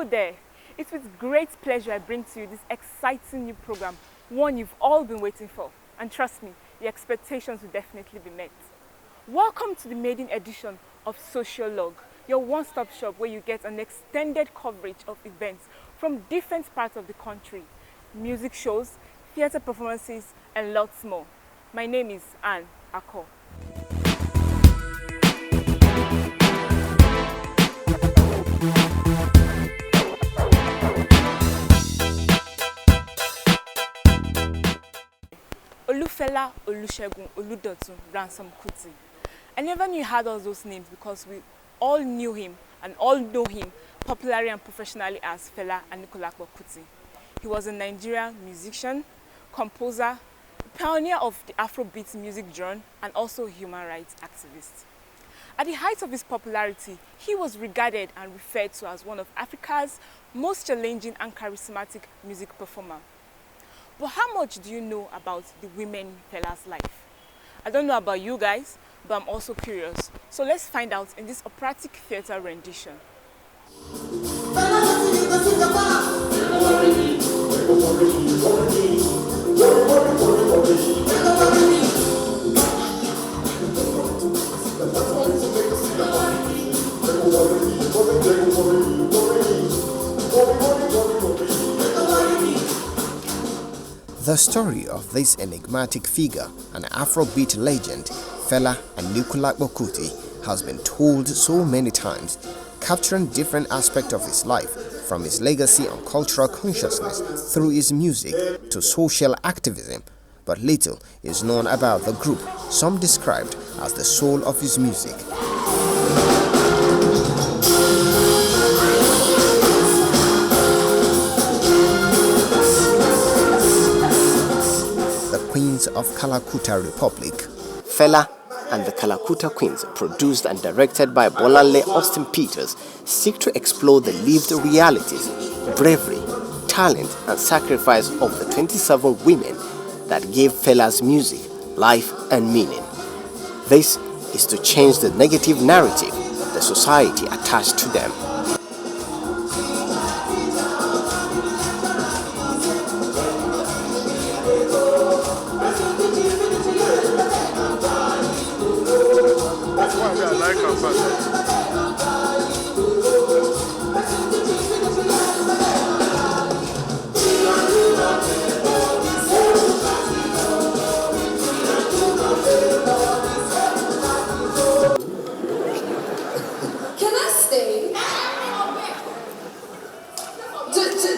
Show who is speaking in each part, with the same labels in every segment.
Speaker 1: Hello there. It's with great pleasure I bring to you this exciting new program, one you've all been waiting for. And trust me, your expectations will definitely be met. Welcome to the maiden edition of Sociologue, your one-stop shop where you get an extended coverage of events from different parts of the country, music shows, theatre performances, and lots more. My name is Anne Ako. Fela, Olusegun, Oludotun, Ransom Kuti. I never knew he had all those names because we all knew him and all know him popularly and professionally as Fela and Kalakuta. He was a Nigerian musician, composer, pioneer of the Afrobeat music genre, and also a human rights activist. At the height of his popularity, he was regarded and referred to as one of Africa's most challenging and charismatic music performers. But how much do you know about the women in Fela's life? I don't know about you guys, but I'm also curious. So let's find out in this operatic theatre rendition.
Speaker 2: The story of this enigmatic figure, an Afrobeat legend, Fela and Kalakuta, has been told so many times, capturing different aspects of his life, from his legacy on cultural consciousness through his music to social activism. But little is known about the group, some described as the soul of his music. Queens of Kalakuta Republic. Fela and the Kalakuta Queens, produced and directed by Bolanle Austin Peters, seek to explore the lived realities, bravery, talent and sacrifice of the 27 women that gave Fela's music life and meaning. This is to change the negative narrative the society attached to them.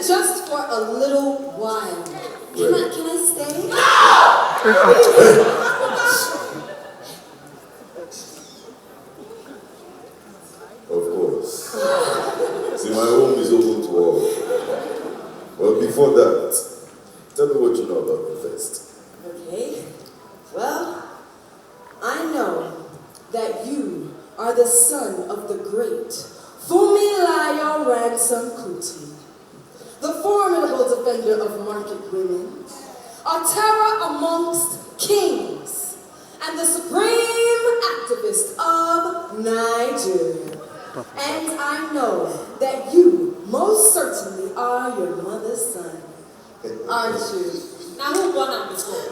Speaker 3: Just for a little while. Can I stay?
Speaker 4: Of course. See, my home is open to all. But before that, tell me what you know about me first.
Speaker 3: Okay. Well, I know that you are the son of the great Fumilayo Ransom Kuti, the formidable defender of market women, a terror amongst kings, and the supreme activist of Nigeria. And I know that you most certainly are your mother's son, aren't you? Now who born am before?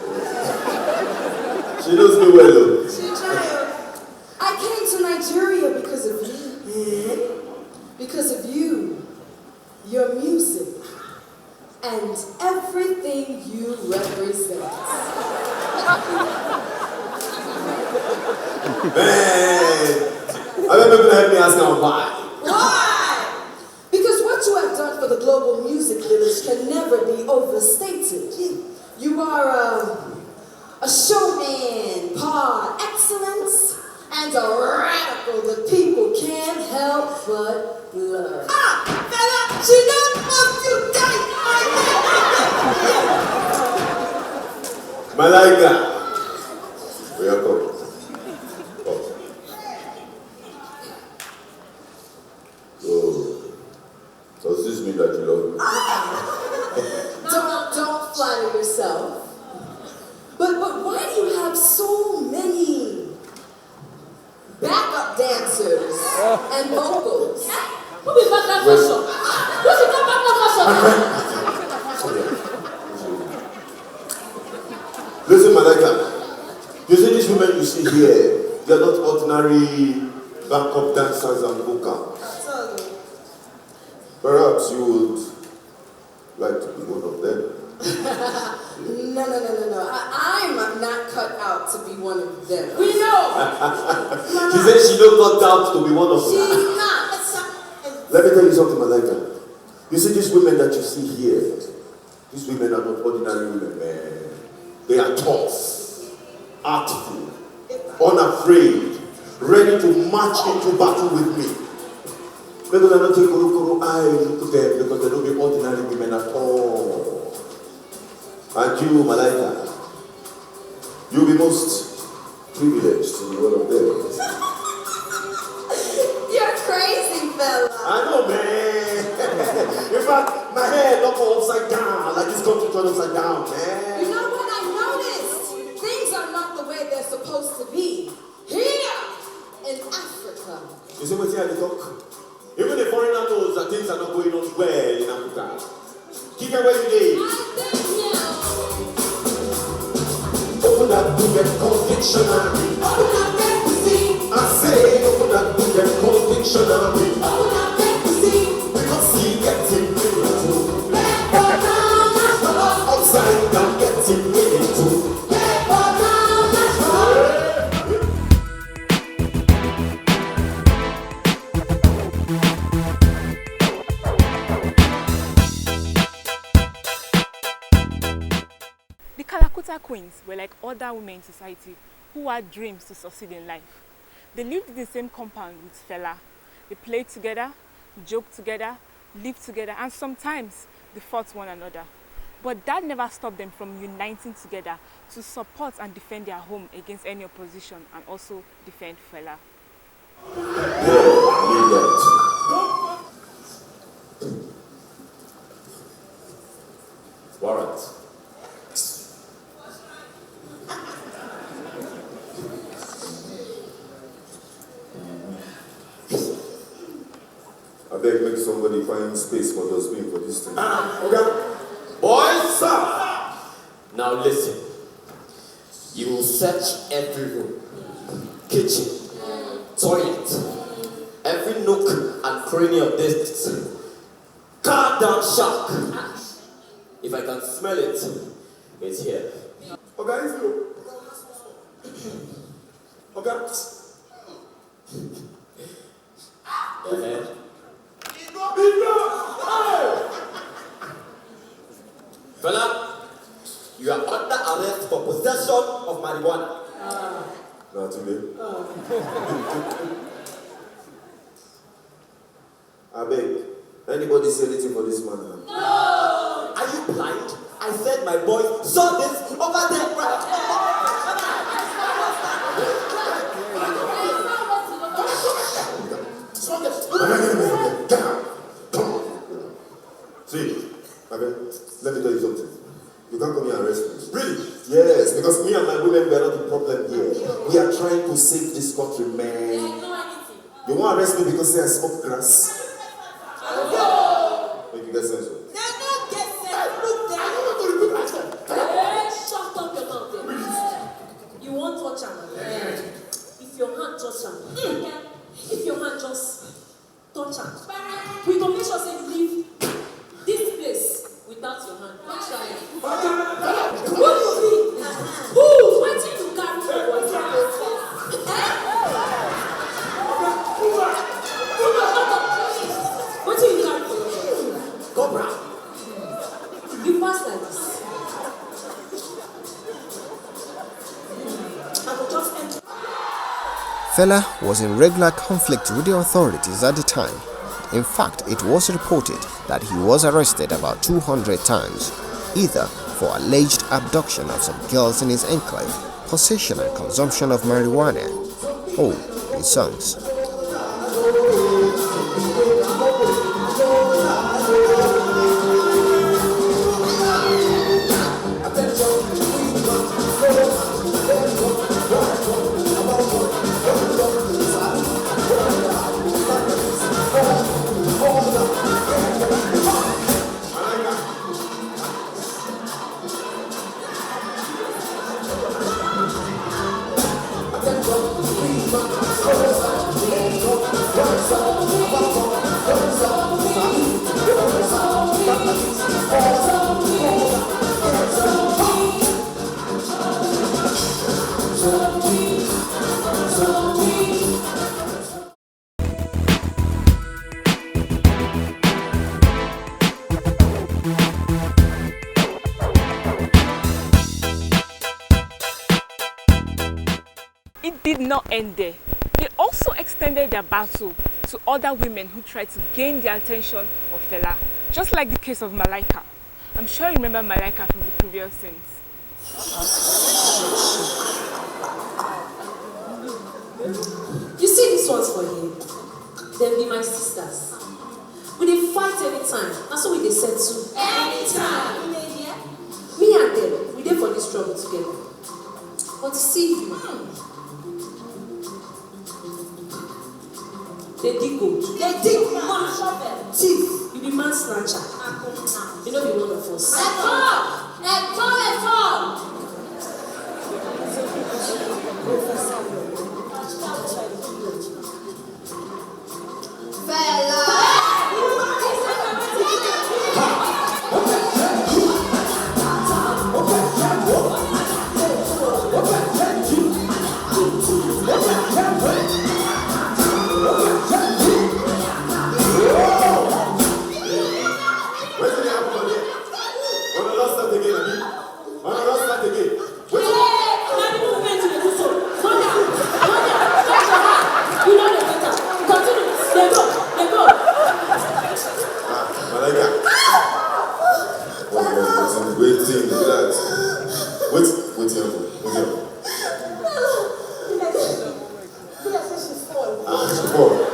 Speaker 4: She knows me well, though.
Speaker 3: She tried. I came to Nigeria because of you. Because of you, your music, and everything you represent.
Speaker 4: Man! I bet people help me ask now why.
Speaker 3: Why? Because what you have done for the global music village can never be overstated. You are a showman par excellence and a radical that people can't help but love. Fela, she don't want you die.
Speaker 4: Malaika, welcome. So, does this mean that you love me?
Speaker 3: Don't flatter yourself. But why do you have so many backup dancers and vocals? Who be backup dancers?
Speaker 4: here. They're not ordinary backup dancers and vocals. Perhaps you would like to be one of them.
Speaker 3: No. I'm not cut out to be one of them. We know!
Speaker 5: She said she don't cut out to be one of them.
Speaker 3: She's not.
Speaker 4: Let me tell you something, Malika. You see these women that you see here, these women are not ordinary women, man. They are tough, artful, unafraid, ready to march into battle with me. Because I don't take Kuru eye look at them because they don't be ordinary women at all. And you, Malaika, you'll be most privileged to be one of them.
Speaker 3: You're crazy, Fela.
Speaker 4: I know, man. In fact, my head don't go upside down, like this country turned upside down, man.
Speaker 3: You know what I noticed? Things are not the way they're supposed to be. Here in Africa.
Speaker 4: You see what's here they talk? Even the foreigner knows that things are not going on well in Africa. Keep it where you live. Open that book and call dictionary. Open that book to see. I say, open that book and call dictionary. Open that book to see. Because he gets it really too. Upside down gets it really too.
Speaker 1: The Kalakuta queens were like other women in society who had dreams to succeed in life. They lived in the same compound with Fela. They played together, joked together, lived together, and sometimes they fought one another. But that never stopped them from uniting together to support and defend their home against any opposition and also defend Fela.
Speaker 5: Warrant.
Speaker 4: I beg make somebody find space for dustbin for this thing.
Speaker 5: Okay. Boys, sir. Now listen. You will search every room, kitchen, toilet, every nook and cranny of this car down shack. If I can smell it, it's here.
Speaker 4: Okay, it's you. Okay.
Speaker 5: Fela, you are under arrest for possession of marijuana.
Speaker 4: Not today. I beg. Anybody say anything for this man?
Speaker 5: No! Are you blind? I said my boy saw this over there.
Speaker 4: See, okay, let me tell you something. You can't come here and arrest me. Really? Yes, because me and my women were not the problem here. We are trying to save this country, man. You want to arrest me because say I smoke grass? Make you get sense.
Speaker 6: Shut up your mouth there. You won't touch him. If your hand touch him, if your hand just touch him, we go make sure say you leave this place without your hand. Don't try it. Who you be? Who? Wetin you carry for body? Wetin you carry for your body?
Speaker 5: Cobra.
Speaker 6: You pass like this. I will just enter.
Speaker 2: Fela was in regular conflict with the authorities at the time. In fact, it was reported that he was arrested about 200 times, either for alleged abduction of some girls in his enclave, possession and consumption of marijuana, or his songs.
Speaker 1: not end there. They also extended their battle to other women who tried to gain the attention of Fela, just like the case of Malaika. I'm sure you remember Malaika from the previous scenes.
Speaker 6: You see this one's for him. Them be my sisters. We dey fight anytime. That's what we dey settle. Anytime. Me and them, we dey for this struggle together. But see you. They dig gold. They dig man shovel. Thief. You be man snatcher. You know be one of us. Let's go. Fela.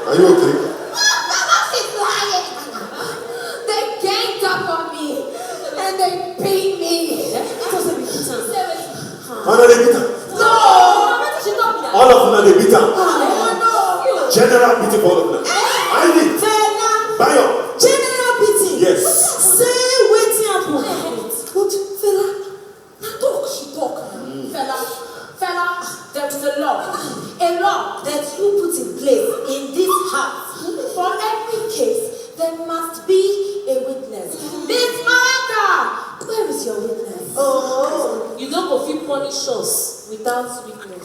Speaker 4: Are you okay?
Speaker 3: She's lying. They ganged up on me and they beat me.
Speaker 4: How did they beat her?
Speaker 3: No!
Speaker 4: All of them are the beater.
Speaker 3: Oh, no.
Speaker 4: General beating for all of them. I did. Bayo.
Speaker 3: General beating?
Speaker 4: Yes.
Speaker 3: Say waiting happen. But Fela, talk, she talk. Fela, there is a law that you put in place in this house. For every case, there must be a witness. Miss Martha, where is your witness? Oh,
Speaker 6: You don't go feel punish us without witness.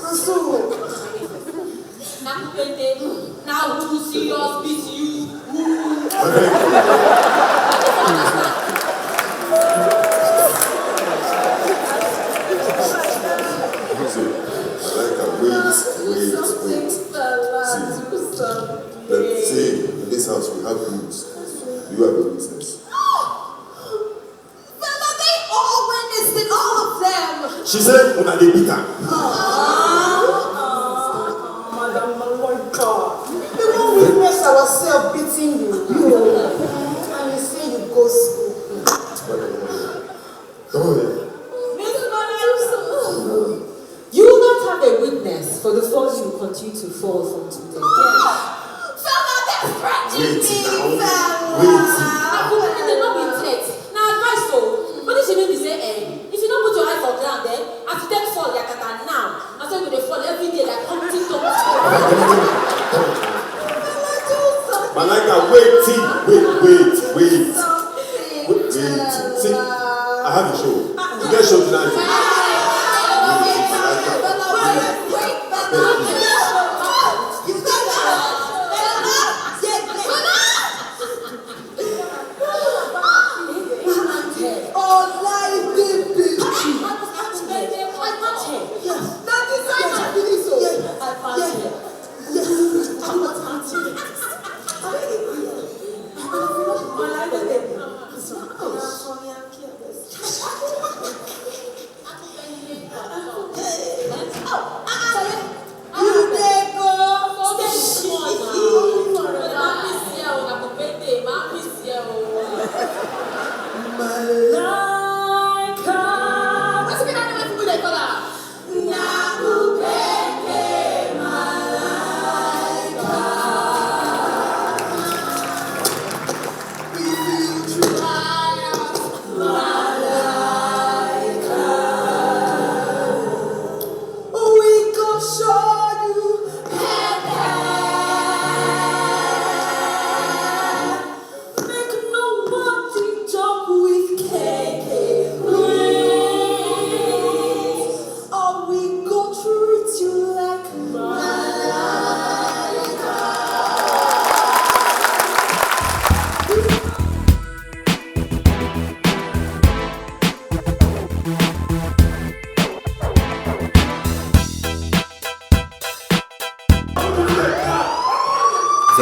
Speaker 6: Now who see us beat you?
Speaker 4: Wait. See, in this house we have rules. You have a witness.
Speaker 3: Fela, they all witnessed it, all of them.
Speaker 4: She said, when I beat her.
Speaker 3: Madam Malonka, we won't witness ourselves beating you. And you say you go school.
Speaker 4: Come on here.
Speaker 6: You will not have a witness for the falls you will continue to fall from today.
Speaker 3: Fela, they're threatening me, Fela.
Speaker 6: They don't be threats. Now advice so. But this mean be say, if you don't put your eye for ground, then as you take fall, yakata now. I say you dey fall every day like Humpty Dumpty.
Speaker 4: Malaika, wait.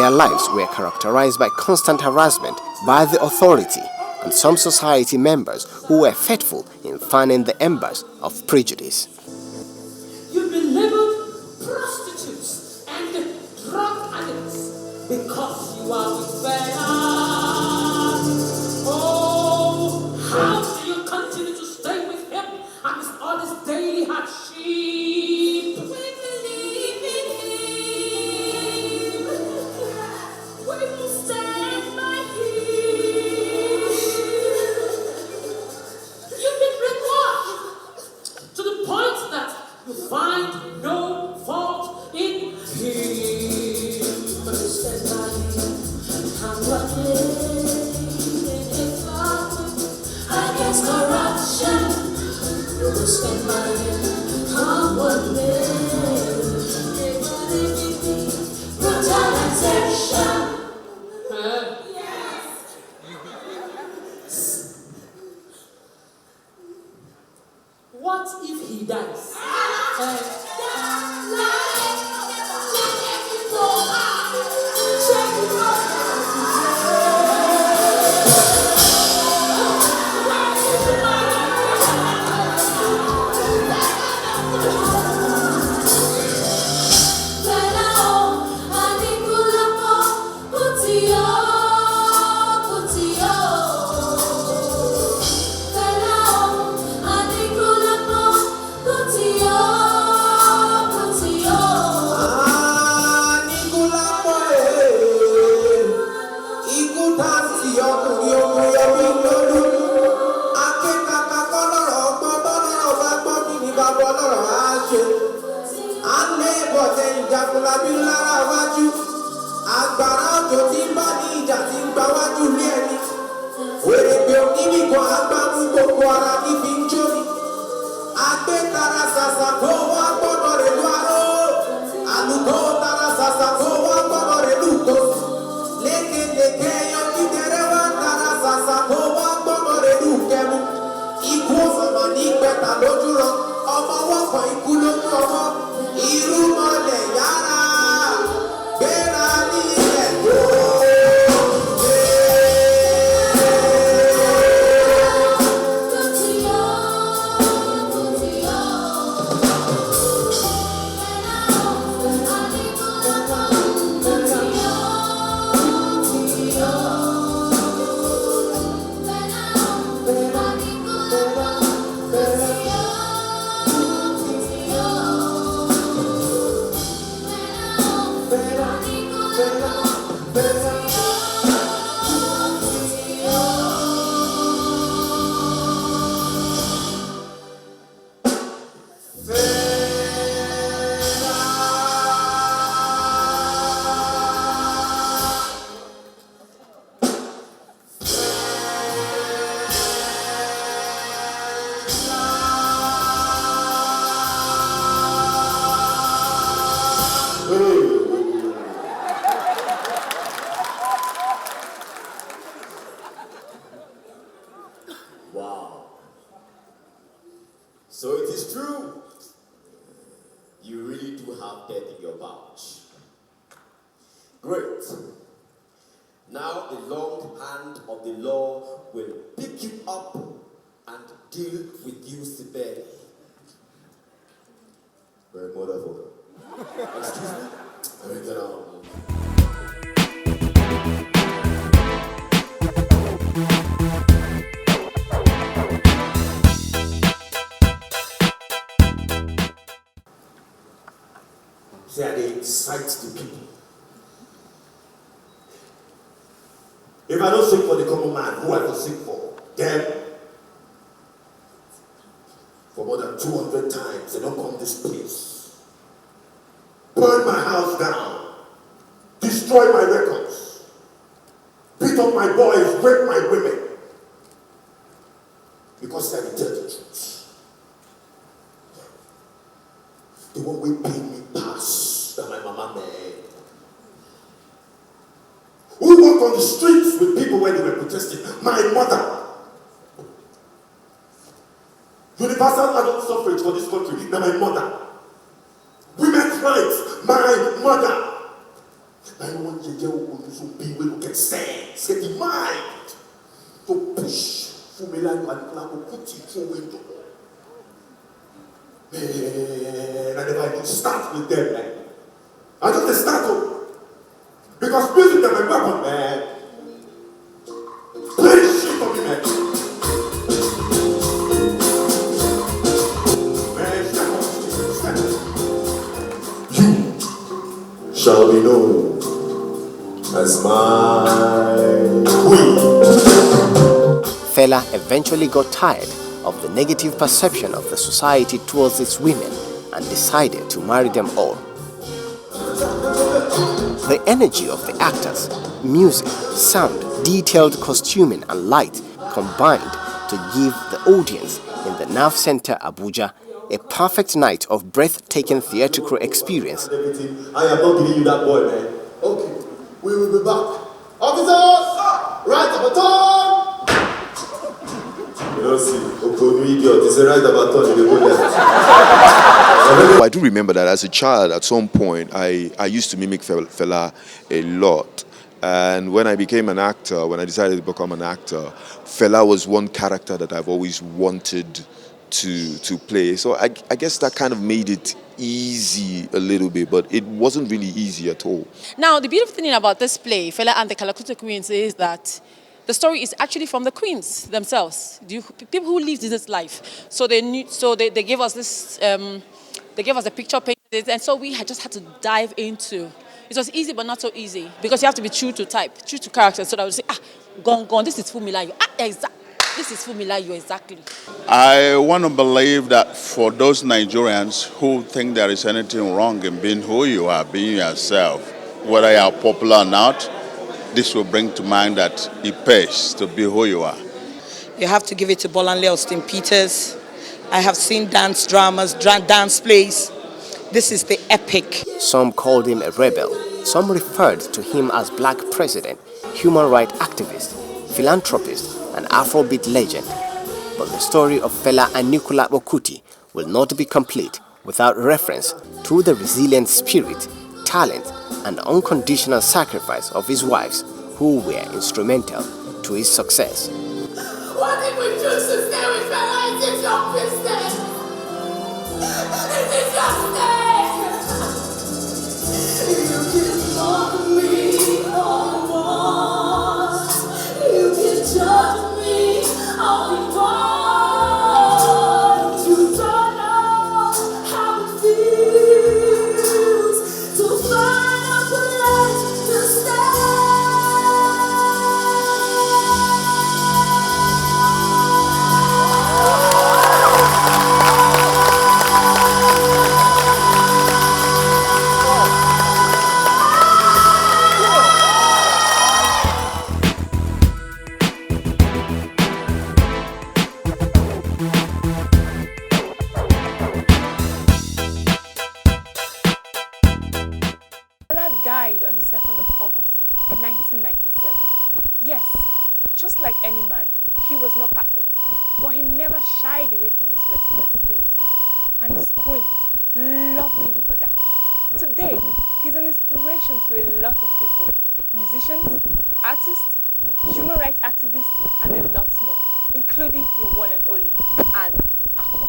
Speaker 2: Their lives were characterized by constant harassment by the authority and some society members who were faithful in fanning the embers of prejudice.
Speaker 6: You've been labeled prostitutes and drug addicts because you are with Fela. Oh, how do you continue to stay with him amidst all this daily hardship? We believe in him. We will stand by him. You've been brainwashed to the point that you find no fault in him. But you stand by him. I'm running against corruption. You will stand by him. I'm running brutalization. Yes. What if he dies?
Speaker 5: Wow. So it is true. You really do have death in your pouch. Great. Now the long hand of the law will pick you up and deal with you severely.
Speaker 4: Very motherfucker.
Speaker 5: Excuse me?
Speaker 4: Let me get out. Say, they incite the people. If I don't seek for the common man, who I will seek for? Them. For more than 200 times, they don't come this place. Burn my house down. Destroy my records. Beat up my boys, rape my women. Because I tell the truth. The one we pay me pass that my mama made. Who walk on the streets with people when they were protesting? My mother. Universal adult suffrage for this country. Now my mother. Women's rights. My mother. I want you to be when you get stands, get the mind to push Fumila and Kalakuta through window. Man, and if I can start with them, man. I just start up. Because music is my weapon, man. Play shit for me, man. Man, step up. You shall be known as my queen.
Speaker 2: Fela eventually got tired of the negative perception of the society towards its women and decided to marry them all. The energy of the actors, music, sound, detailed costuming and light combined to give the audience in the Nerve Center Abuja a perfect night of breathtaking theatrical experience.
Speaker 4: I am not giving you that boy, man. Okay, we will be back. Officers, right the baton! You don't see, Okonu idiot, it's a right the baton, you go there.
Speaker 7: I do remember that as a child, at some point, I used to mimic Fela a lot. And when I became an actor, when I decided to become an actor, Fela was one character that I've always wanted to play. So I guess that kind of made it easy a little bit, but it wasn't really easy at all.
Speaker 8: Now, the beautiful thing about this play, Fela and the Kalakuta Queens, is that the story is actually from the queens themselves, people who lived this life. So they gave us this, they gave us a picture painted, and so we just had to dive into. It was easy, but not so easy, because you have to be true to type, true to character. So that I would say, gone, this is Fumilayo. This is Fumilayo, exactly.
Speaker 9: I want to believe that for those Nigerians who think there is anything wrong in being who you are, being yourself, whether you are popular or not, this will bring to mind that it pays to be who you are.
Speaker 10: You have to give it to Bolanle Austin Peters. I have seen dance dramas, dance plays. This is the epic.
Speaker 2: Some called him a rebel. Some referred to him as Black President, human rights activist, philanthropist, and Afrobeat legend. But the story of Fela and Nicola Okuti will not be complete without reference to the resilient spirit, talent, and unconditional sacrifice of his wives, who were instrumental to his success.
Speaker 3: What if we choose to stay with Fela? It is your business. It is your stay. You can love me all you want. You can judge me all you want. You don't know how it feels to find a place to stay.
Speaker 1: Fela died on the 2nd of August, 1997. Yes, just like any man, he was not perfect, but he never shied away from his responsibilities, and his queens loved him for that. Today, he's an inspiration to a lot of people, musicians, artists, human rights activists, and a lot more, including your one and only, Anne Akko.